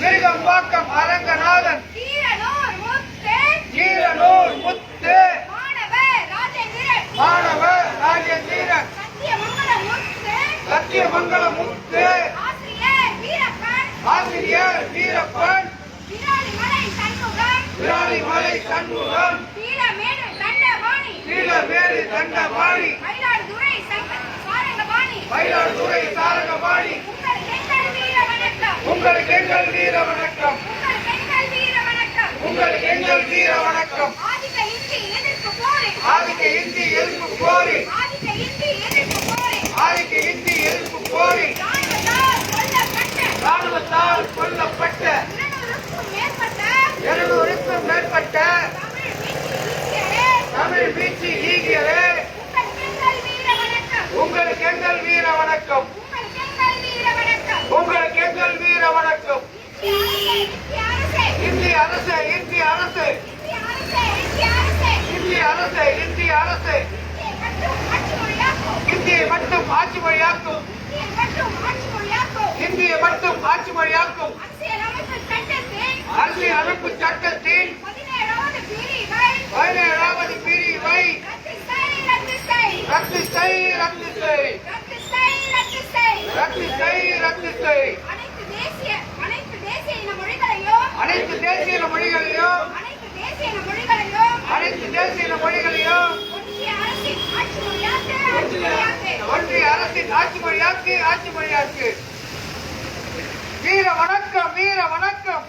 மிருகம்பாக்கம் அரங்கநாதன் கீரனூர் முத்து மாணவர் ராஜேந்திரன் சத்தியமங்கல முத்து ஆசிரியர் வீரப்பன் விராலிமலை சண்முகம் கீழமேடு தண்டபாணி மயிலாடுதுறை சாரங்கபாணி உங்களுக்கு எங்கள் வீர வணக்கம் உங்களுக்கு எங்கள் வீர வணக்கம் ஆதிக்க இந்தி எதிர்ப்பு போரி ஆதிக்க இந்தி எதிர்ப்பு போரி ராணுவத்தால் கொல்லப்பட்ட 200க்கும் மேற்பட்ட தமிழ் வீச்சு ஈகியரே உங்களுக்கு எங்கள் வீர வணக்கம் உங்களுக்கு எங்கள் வீர வணக்கம் இந்திய அரசு இந்திய அரசு இந்திய அரசு இந்திய அரசு இந்தியை மட்டும் ஆட்சி மொழியாக்கும் இந்தியை மட்டும் ஆட்சி மொழியாக்கும் அரசியல் அமைப்பு சட்டத்தின் 17வது பிரிவை ரத்து செய் ரத்து செய் ரத்து செய் ரத்து செய் அனைத்து தேசிய மொழிகளையும் அனைத்து தேசிய மொழிகளையும் ஒன்றிய அரசின் ஆட்சி மொழியாக்கு ஆட்சி மொழியாக்கு வீர வணக்கம் வீர வணக்கம்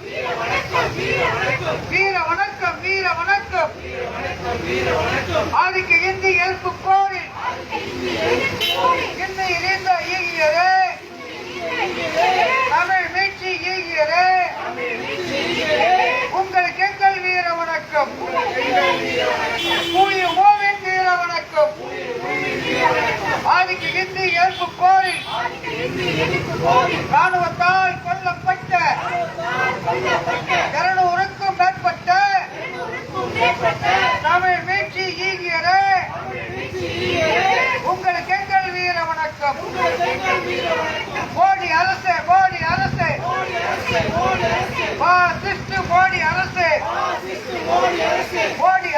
வீர வணக்கம் வீர வணக்கம் ஆதிக்க இந்தி எதிர்ப்பு போரில் இன்னை இணைந்த ஈகியரே தமிழ் மீட்சி ஈகியரே உங்களுக்கு எங்கள் வீர வணக்கம் ஓவின் வீர வணக்கம் ஆதிக்க இந்தி எதிர்ப்பு போரில் ராணுவத்தால் கொல்லப்பட்ட 200க்கும் மேற்பட்ட தமிழ் மீட்சி ஈகியரே உங்களுக்கு எங்கள் வீர வணக்கம் மோடி அரசு மோடி அரசு பாசிஸ்ட் மோடி அரசு மோடி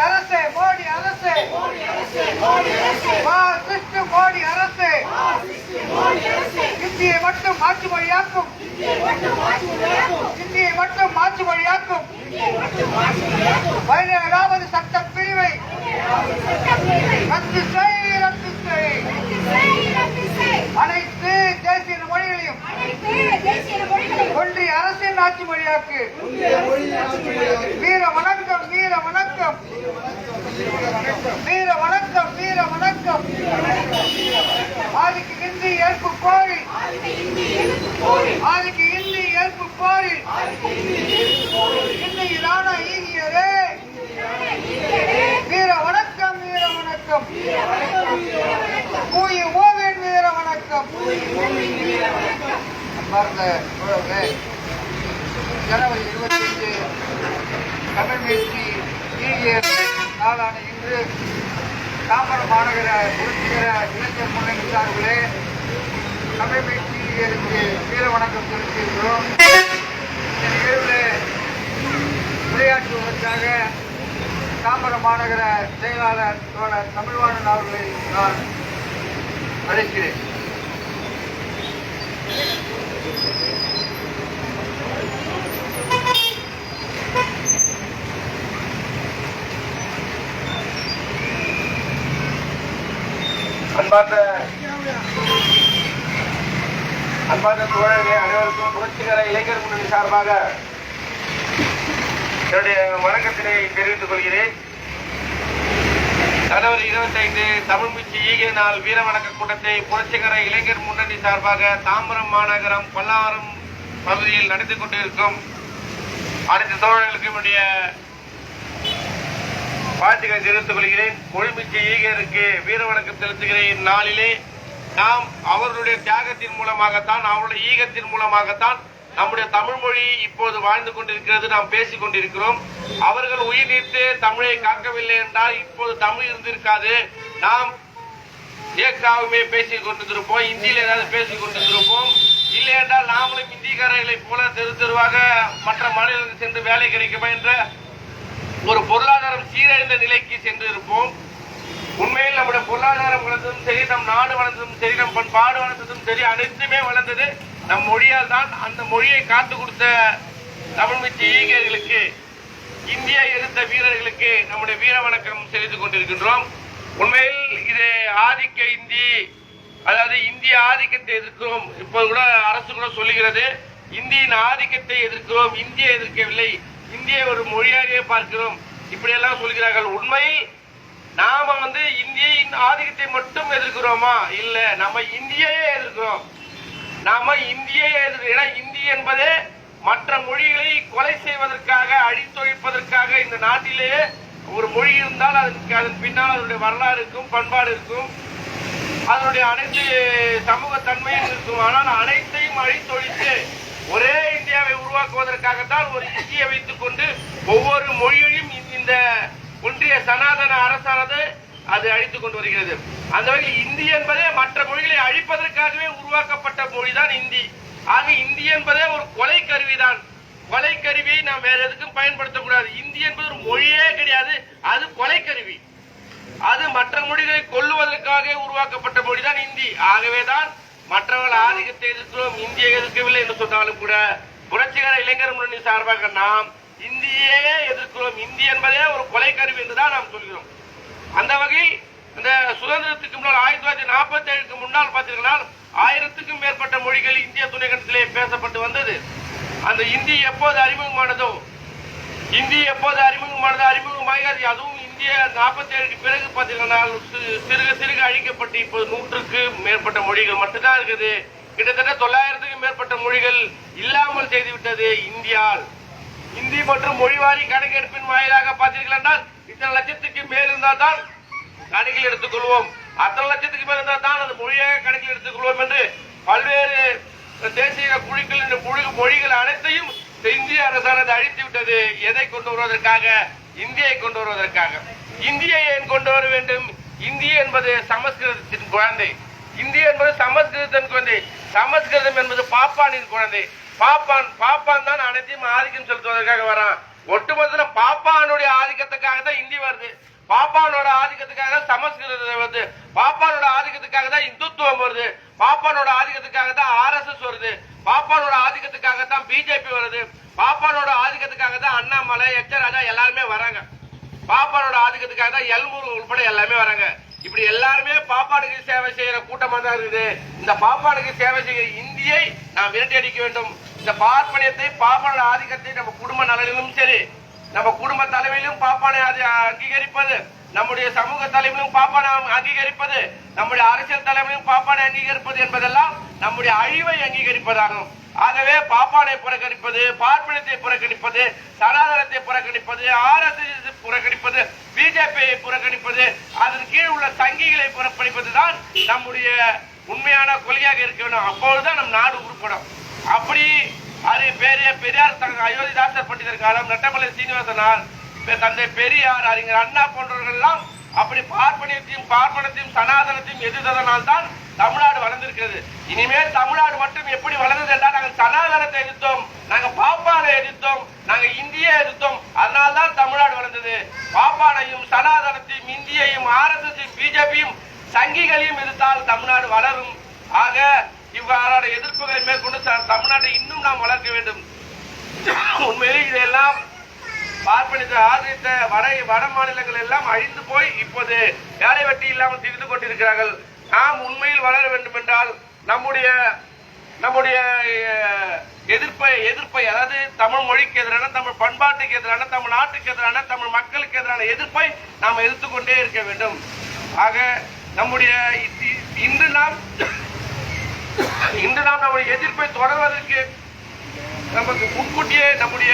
அரசு மோடி அரசு பாசிஸ்ட் மோடி அரசு இந்தியை மட்டும் ஆட்சி மொழியாக்கும் இந்தியை மட்டும் ஆட்சி மொழியாக்கும் 17வது சட்ட பிரிவை ரத்து செய் ரத்து செய் அனைத்து தேசிய மொழிகளையும் ஒன்றிய அரசின் ஆட்சி மொழியாக்கு வீர வணக்கம் வீர வணக்கம் வீர வணக்கம் வீர வணக்கம் ஆதிக்க இந்தி ஏற்பு போரில் ஆதிக்க இந்தி ஏற்பு போரில் இன்னை ராணா ஈகியரே வீர வணக்கம் வீர வணக்கம் ஓவியன் வீர வணக்கம் அன்பார்ந்த தோழர்களே, ஜனவரி 25 தமிழ் மீட்சி ஈகியர் நாளான இன்று தாம்பரம் மாநகர புரட்சிகர இளைஞர் முன்னணி சார்பிலே தமிழ் மீட்சி ஈகியருக்கு வீர வணக்கம் செலுத்தியிருக்கிறோம். இந்த நிகழ்வில் விளையாட்டுவதற்காக தாம்பரம் மாநகர செயலாளர் தோழர் தமிழ்வாணன் அவர்களை நான் அழைக்கிறேன். அன்பார்ந்த தோழர்களே, அனைவருக்கும் புரட்சிகர இளைஞர் முன்னணி சார்பாக என்னுடைய வணக்கத்தினை தெரிவித்துக் கொள்கிறேன். ஜனவரி 25 தமிழ் மிச்சி ஈகை நாள் வீர வணக்க கூட்டத்தை புரட்சிகர இளைஞர் முன்னணி சார்பாக தாம்பரம் மாநகரம் பல்லாவரம் பகுதியில் நடத்தி கொண்டிருக்கும் அனைத்து தோழர்களுக்கும் என்னுடைய வாழ்த்துக்களை தெரிவித்துக் கொள்கிறேன். மொழிமிச்சி ஈகருக்கு வீர வணக்கம் செலுத்துகிறேன். நாளிலே நாம் அவர்களுடைய தியாகத்தின் மூலமாகத்தான், அவருடைய ஈகத்தின் மூலமாகத்தான் நம்முடைய தமிழ் மொழி இப்போது வாழ்ந்து கொண்டிருக்கிறது, நாம் பேசிக் கொண்டிருக்கிறோம். அவர்கள் உயிர் நீத்து தமிழை காக்கவில்லை என்றால் இப்போது தமிழ் இருந்திருக்காது. நாம் ஏக்காவுமே பேசிக் கொண்டிருப்போம், இந்தியில ஏதாவது பேசிக் கொண்டிருப்போம். இல்லை என்றால் நாமளும் இந்திக்காரர்களை போல தெரு தெருவாக மற்ற மாநிலங்களுக்கு சென்று வேலை கிடைக்குமா என்ற ஒரு பொருளாதாரம் சீரழிந்த நிலைக்கு சென்று இருப்போம். உண்மையில் நம்முடைய பொருளாதாரம் வளர்ந்ததும் சரி, நம் நாடு வளர்ந்ததும் சரி, நம் பண்பாடு வளர்ந்ததும் சரி, அனைத்துமே வளர்ந்தது நம் மொழியால் தான். அந்த மொழியை காத்து கொடுத்த தமிழ் மிச்சி ஈகர்களுக்கு, இந்தியா எதிர்த்த வீரர்களுக்கு நம்முடைய வீர வணக்கம் செலுத்திக் கொண்டிருக்கின்றோம். உண்மையில் இது ஆதிக்க இந்தி, அதாவது இந்திய ஆதிக்கத்தை எதிர்க்கிறோம். இப்போது கூட அரசு கூட சொல்லுகிறது, இந்தியின் ஆதிக்கத்தை எதிர்க்கிறோம், இந்தியை எதிர்க்கவில்லை, இந்தியை ஒரு மொழியாகவே பார்க்கிறோம், இப்படி எல்லாம் சொல்கிறார்கள். உண்மையில் நாம இந்தியின் ஆதிக்கத்தை மட்டும் எதிர்க்கிறோமா? இல்ல, நம்ம இந்தியையே எதிர்க்கிறோம். நாம இந்தியை ஏன்னா இந்தி என்பதே மற்ற மொழிகளை கொலை செய்வதற்காக, அழித்தொழிப்பதற்காக இந்த நாட்டிலேயே ஒரு மொழி இருந்தால் அதன் பின்னால் அதனுடைய வரலாறு இருக்கும், பண்பாடு இருக்கும், அதனுடைய அனைத்து சமூக தன்மையும் இருக்கும். ஆனால் அனைத்தையும் அழித்தொழித்து ஒரே இந்தியாவை உருவாக்குவதற்காகத்தான் ஒரு இந்தியை வைத்துக் கொண்டு ஒவ்வொரு மொழியையும் இந்த ஒன்றிய சனாதன அரசானது அது அழித்துக் கொண்டு வருகிறது. அந்த வகையில் இந்தி என்பதே மற்ற மொழிகளை அழிப்பதற்காகவே உருவாக்கப்பட்ட மொழிதான் இந்தி. ஆக இந்தி என்பதே ஒரு கொலை கருவிதான். கொலை கருவியை நாம் வேற எதுக்கும் பயன்படுத்தக்கூடாது. இந்தி என்பது ஒரு மொழியே கிடையாது, அது கொலை கருவி. அது மற்ற மொழிகளை கொல்லுவதற்காக உருவாக்கப்பட்ட மொழிதான் இந்தி. ஆகவேதான் மற்றவர்கள் ஆதிக்கத்தை எதிர்க்கிறோம், இந்தியை எதிர்க்கவில்லை என்று சொன்னாலும் கூட புரட்சிகர இளைஞர் முன்னணி சார்பாக நாம் இந்தியையே எதிர்க்கிறோம். இந்தி என்பதே ஒரு கொலை கருவி என்றுதான் நாம் சொல்கிறோம். அந்த வகையில் இந்த சுதந்திரத்துக்கு முன்னால் 1947க்கு முன்னால் பார்த்தீங்கன்னா 1000க்கும் மேற்பட்ட மொழிகள் இந்திய துணைக்கண்டத்திலே பேசப்பட்டு வந்தது. அந்த இந்தி எப்போது அறிமுகமானதோ, அறிமுகமாகாது. அதுவும் இந்திய 47க்கு பிறகு பார்த்தீங்கன்னா சிறுக சிறுக அழிக்கப்பட்டு இப்போது 100க்கு மேற்பட்ட மொழிகள் மட்டும்தான் இருக்குது. கிட்டத்தட்ட 900க்கும் மேற்பட்ட மொழிகள் இல்லாமல் செய்துவிட்டது இந்தியால். இந்தி மற்றும் மொழிவாரி கணக்கெடுப்பின் வாயிலாக பார்த்தீர்கள் என்றால் இத்தனை லட்சத்துக்கு மேல் இருந்தால் தான் கணக்கில் எடுத்துக் கொள்வோம், அத்தனை லட்சத்துக்கு மேல் இருந்தால் தான் அந்த மொழியாக கணக்கில் எடுத்துக் கொள்வோம் என்று பல்வேறு தேசிய குழுக்கள் இந்த மொழிகள் அனைத்தையும் இந்திய அரசானது அழித்து விட்டது. எதை கொண்டு வருவதற்காக? இந்தியை கொண்டு வருவதற்காக. இந்தியை ஏன் கொண்டு வர வேண்டும்? இந்தி என்பது சமஸ்கிருதத்தின் குழந்தை. இந்தி என்பது சமஸ்கிருதத்தின் குழந்தை. சமஸ்கிருதம் என்பது பாப்பானின் குழந்தை. பாப்பான் தான் அனைத்தையும் ஆதிக்கம் செலுத்துவதற்காக வரான். ஒட்டுமொத்த பாப்பானுடைய ஆதிக்கத்துக்காக தான் இந்தி வருது, பாப்பானோட ஆதிக்கத்துக்காக தான் சமஸ்கிருதம் வருது, பாப்பானோட ஆதிக்கத்துக்காக தான் இந்துத்துவம் வருது, பாப்பானோட ஆதிக்கத்துக்காக தான் RSS வருது, பாப்பானோட ஆதிக்கத்துக்காக தான் பிஜேபி வருது, பாப்பானோட ஆதிக்கத்துக்காக தான் அண்ணாமலை, ராஜா எல்லாருமே வராங்க. பாப்பானோட ஆதிக்கத்துக்காக தான் எல்முருகன் உட்பட எல்லாமே வராங்க. இப்படி எல்லாருமே பாப்பானுக்கு சேவை செய்யற கூட்டமா தான் இருக்குது. இந்த பாப்பானுக்கு சேவை செய்கிற இந்தியை நாம் விரட்டி அடிக்க வேண்டும். இந்த பார்ப்பனியத்தை, பாப்பானோட ஆதிக்கத்தை நம்ம குடும்ப நலனிலும் சரி, நம்ம குடும்ப தலைமையிலும் பாப்பானை அங்கீகரிப்பது, நம்முடைய சமூக தலைமையிலும் பாப்பானை அங்கீகரிப்பது, நம்முடைய அரசியல் தலைமையிலும் பாப்பானை அங்கீகரிப்பது என்பதெல்லாம் நம்முடைய அழிவை அங்கீகரிப்பதாகும். ஆகவே பாப்பானை புறக்கணிப்பது, பார்ப்பனத்தை புறக்கணிப்பது, சனாதனத்தை புறக்கணிப்பது, RSS புறக்கணிப்பது, பிஜேபியை புறக்கணிப்பது, அதன் கீழ் உள்ள சங்கிகளை புறக்கணிப்பதுதான் நம்முடைய உண்மையான கொள்கையாக இருக்க வேண்டும். அப்பொழுதுதான் நம் நாடு உருப்படும். அப்படி அது பெரியார் அயோத்திதாசர் பண்டிதர் காலம், நட்டமலை சீனிவாசனார், தந்தை பெரியார், அறிஞர் அண்ணா போன்றவர்கள் எல்லாம் அப்படி பார்ப்பனத்தையும் சனாதனத்தையும் எதிர்த்ததனால் தான் தமிழ்நாடு வளர்ந்திருக்கிறது. இனிமேல் தமிழ்நாடு மட்டும் எப்படி வளர்ந்தது என்றால் நாங்கள் சனாதனத்தை எதிர்த்தோம், நாங்கள் பாப்பானை எதிர்த்தோம், நாங்கள் இந்தியை எதிர்த்தோம், அதனால்தான் தமிழ்நாடு வளர்ந்தது. பாப்பானையும் சனாதனத்தையும் இந்தியையும் RSS பிஜேபியும் சங்கிகளையும் எதிர்த்தால் தமிழ்நாடு வளரும். ஆக இவ்வாறான எதிர்ப்புகளை மேற்கொண்டு தமிழ்நாட்டை இன்னும் நாம் வளர்க்க வேண்டும். உண்மையிலே இதெல்லாம் பார்ப்பனித்த ஆதரித்த வட மாநிலங்கள் எல்லாம் அழிந்து போய் இப்போது வேலை வெட்டி இல்லாமல் திரிந்து கொண்டிருக்கிறார்கள். நாம் உண்மையில் வளர வேண்டும் என்றால் நம்முடைய நம்முடைய எதிர்ப்பை அதாவது தமிழ் மொழிக்கு எதிரான, தமிழ் பண்பாட்டுக்கு எதிரான, தமிழ் நாட்டுக்கு எதிரான, தமிழ் மக்களுக்கு எதிரான எதிர்ப்பை நாம் எதிர்த்துக்கொண்டே இருக்க வேண்டும். ஆக நம்முடைய இன்று நாம் நம்முடைய எதிர்ப்பை தொடர்வதற்கு நமக்கு முன்கூட்டியே நம்முடைய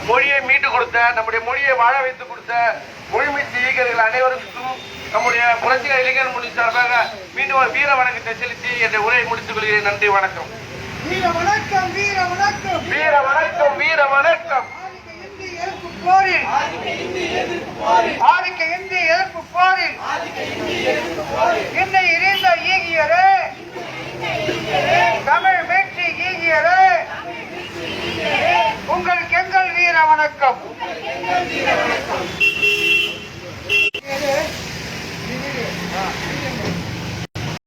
மொழியை மீட்டு கொடுத்த, நம்முடைய மொழியை வாழ வைத்துக் கொடுத்த மொழிமீட்சி இயக்கர்கள் அனைவருக்கும் நம்முடைய புரட்சிகர இளைஞர் மொழி சார்பாக மீண்டும் வீர வணக்கத்தை செலுத்தி என்ற உரையை முடித்துக் கொள்கிறேன். நன்றி, வணக்கம். வீர வணக்கம், வீர வணக்கம், வீர வணக்கம், வீர வணக்கம். ஆதிக்க இந்திய எதிர்ப்பு போரில் என்னை எரிந்த ஈகியரே, தமிழ் மீட்சி ஈகியரே, உங்களுக்கு எங்கள் வீர வணக்கம்.